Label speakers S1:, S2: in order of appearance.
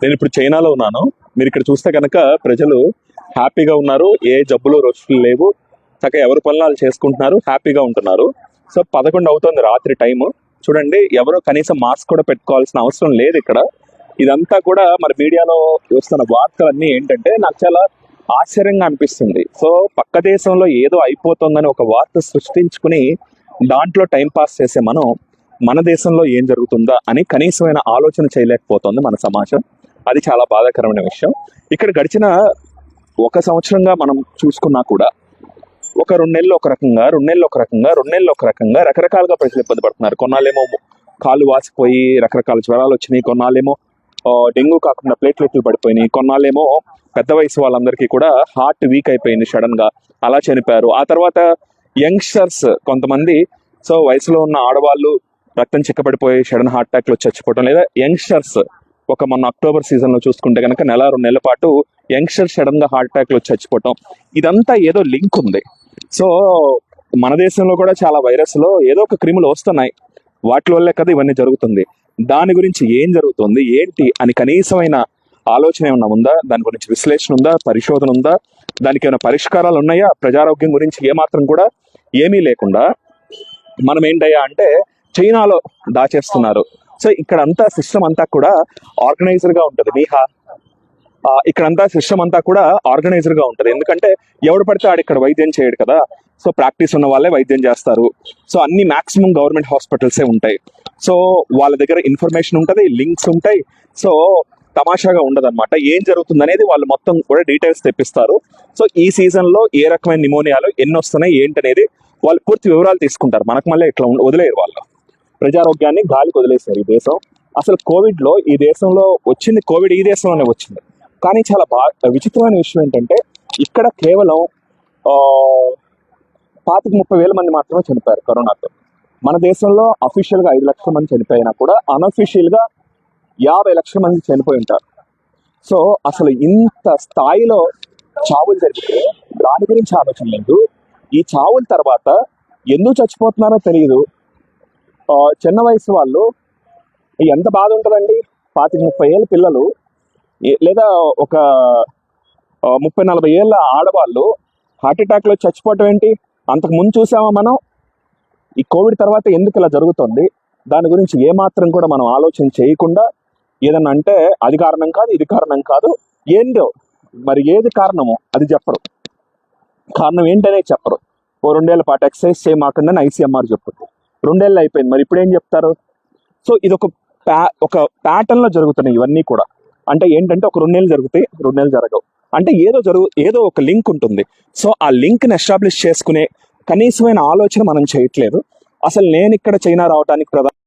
S1: నేను ఇప్పుడు చైనాలో ఉన్నాను. మీరు ఇక్కడ చూస్తే కనుక ప్రజలు హ్యాపీగా ఉన్నారు, ఏ జబ్బులు రొచ్చులు లేవు, చక్కగా ఎవరి పనులు వాళ్ళు చేసుకుంటున్నారు, హ్యాపీగా ఉంటున్నారు. సో 11 అవుతుంది రాత్రి టైము. చూడండి, ఎవరో కనీసం మాస్క్ కూడా పెట్టుకోవాల్సిన అవసరం లేదు ఇక్కడ. ఇదంతా కూడా మన మీడియాలో వస్తున్న వార్తలన్నీ ఏంటంటే నాకు చాలా ఆశ్చర్యంగా అనిపిస్తుంది. సో పక్క దేశంలో ఏదో అయిపోతుందని ఒక వార్త సృష్టించుకుని దాంట్లో టైం పాస్ చేసే మనం మన దేశంలో ఏం జరుగుతుందా అని కనీసమైన ఆలోచన చేయలేకపోతుంది మన సమాజం. అది చాలా బాధాకరమైన విషయం. ఇక్కడ గడిచిన 1 సంవత్సరంగా మనం చూసుకున్నా కూడా ఒక 2 నెలలు ఒక రకంగా, 2 నెలలు ఒక రకంగా, 2 నెలలు ఒక రకంగా రకరకాలుగా ప్రజలు ఇబ్బంది పడుతున్నారు. కొన్నాళ్ళేమో కాళ్ళు వాసిపోయి రకరకాల జ్వరాలు వచ్చినాయి, కొన్నాళ్ళేమో డెంగ్యూ కాకుండా ప్లేట్లెట్లు పడిపోయినాయి, కొన్నాళ్ళేమో పెద్ద వయసు వాళ్ళందరికీ కూడా హార్ట్ వీక్ అయిపోయింది, సడన్ గా అలా చనిపోయారు. ఆ తర్వాత యంగ్స్టర్స్ కొంతమంది, సో వయసులో ఉన్న ఆడవాళ్ళు రక్తం చిక్కబడిపోయి సడన్ హార్ట్ అటాక్లు వచ్చి చచ్చిపోవడం, లేదా యంగ్స్టర్స్ మొన్న అక్టోబర్ సీజన్ లో చూసుకుంటే కనుక 1-2 నెలల పాటు యంగ్స్టర్స్ సడన్ గా హార్ట్ అటాక్లు వచ్చి చచ్చిపోవటం, ఇదంతా ఏదో లింక్ ఉంది. సో మన దేశంలో కూడా చాలా వైరస్లో ఏదో ఒక క్రిములు వస్తున్నాయి, వాటి వల్లే కదా ఇవన్నీ జరుగుతుంది. దాని గురించి ఏం జరుగుతుంది ఏంటి అని కనీసమైన ఆలోచన ఏమన్నా ఉందా? దాని గురించి విశ్లేషణ ఉందా? పరిశోధన ఉందా? దానికి ఏమైనా పరిష్కారాలు ఉన్నాయా? ప్రజారోగ్యం గురించి ఏమాత్రం కూడా ఏమీ లేకుండా మనం ఏంటయ్యా అంటే చైనాలో దాచేస్తున్నారు. సో ఇక్కడంతా సిస్టమ్ అంతా కూడా ఆర్గనైజర్ గా ఉంటుంది. ఇక్కడంతా సిస్టమ్ అంతా కూడా ఆర్గనైజర్ గా ఉంటుంది. ఎందుకంటే ఎవడు పడితే ఆడు ఇక్కడ వైద్యం చేయడు కదా. సో ప్రాక్టీస్ ఉన్న వాళ్ళే వైద్యం చేస్తారు. సో అన్ని మాక్సిమం గవర్నమెంట్ హాస్పిటల్సే ఉంటాయి. సో వాళ్ళ దగ్గర ఇన్ఫర్మేషన్ ఉంటుంది, లింక్స్ ఉంటాయి. సో తమాషాగా ఉండదు అనమాట. ఏం జరుగుతుంది అనేది వాళ్ళు మొత్తం కూడా డీటెయిల్స్ తెప్పిస్తారు. సో ఈ సీజన్ లో ఏ రకమైన నిమోనియాలు ఎన్ని వస్తున్నాయి ఏంటనేది వాళ్ళు పూర్తి వివరాలు తీసుకుంటారు. మనకు మళ్ళీ ఇట్లా వదిలేరు. వాళ్ళు ప్రజారోగ్యాన్ని గాలికి వదిలేశారు ఈ దేశం. అసలు కోవిడ్ లో ఈ దేశంలో వచ్చింది, కోవిడ్ ఈ దేశంలోనే వచ్చింది. కానీ చాలా విచిత్రమైన విషయం ఏంటంటే ఇక్కడ కేవలం 25-30 మంది మాత్రమే చనిపోయారు కరోనాతో. మన దేశంలో అఫీషియల్ గా 5 లక్షల మంది చనిపోయినా కూడా అన్అఫీషియల్ గా 50 లక్షల మంది చనిపోయి ఉంటారు. సో అసలు ఇంత స్థాయిలో చావులు జరిగితే దాని గురించి ఆలోచన లేదు. ఈ చావుల తర్వాత ఎందుకు చచ్చిపోతున్నారో తెలియదు. చిన్న వయసు వాళ్ళు ఎంత బాధ ఉంటుందండి. 25-30 ఏళ్ళ పిల్లలు లేదా ఒక 30-40 ఏళ్ళ ఆడవాళ్ళు హార్ట్ అటాక్ లో చచ్చిపోవటం ఏంటి? అంతకు ముందు చూసామా మనం? ఈ కోవిడ్ తర్వాత ఎందుకు ఇలా జరుగుతుంది దాని గురించి ఏమాత్రం కూడా మనం ఆలోచన చేయకుండా ఏదన్నా అంటే అది కారణం కాదు, ఇది కారణం కాదు, ఏందో మరి ఏది కారణమో అది చెప్పరు. కారణం ఏంటనే చెప్పరు. 2 ఏళ్ల పాటు ఎక్సర్సైజ్ చేయమాకుండా ఐసీఎంఆర్ చెప్పుద్ది. 2 ఏళ్ళు అయిపోయింది, మరి ఇప్పుడు ఏం చెప్తారు? సో ఇది ఒక ప్యాటర్న్ లో జరుగుతున్నాయి ఇవన్నీ కూడా. అంటే ఏంటంటే ఒక 2 నెలలు జరుగుతాయి, 2 నెలలు జరగవు. అంటే ఏదో ఒక లింక్ ఉంటుంది. సో ఆ లింక్ ని ఎస్టాబ్లిష్ చేసుకునే కనీసమైన ఆలోచన మనం చేయట్లేదు. అసలు నేను ఇక్కడ చైనా రావడానికి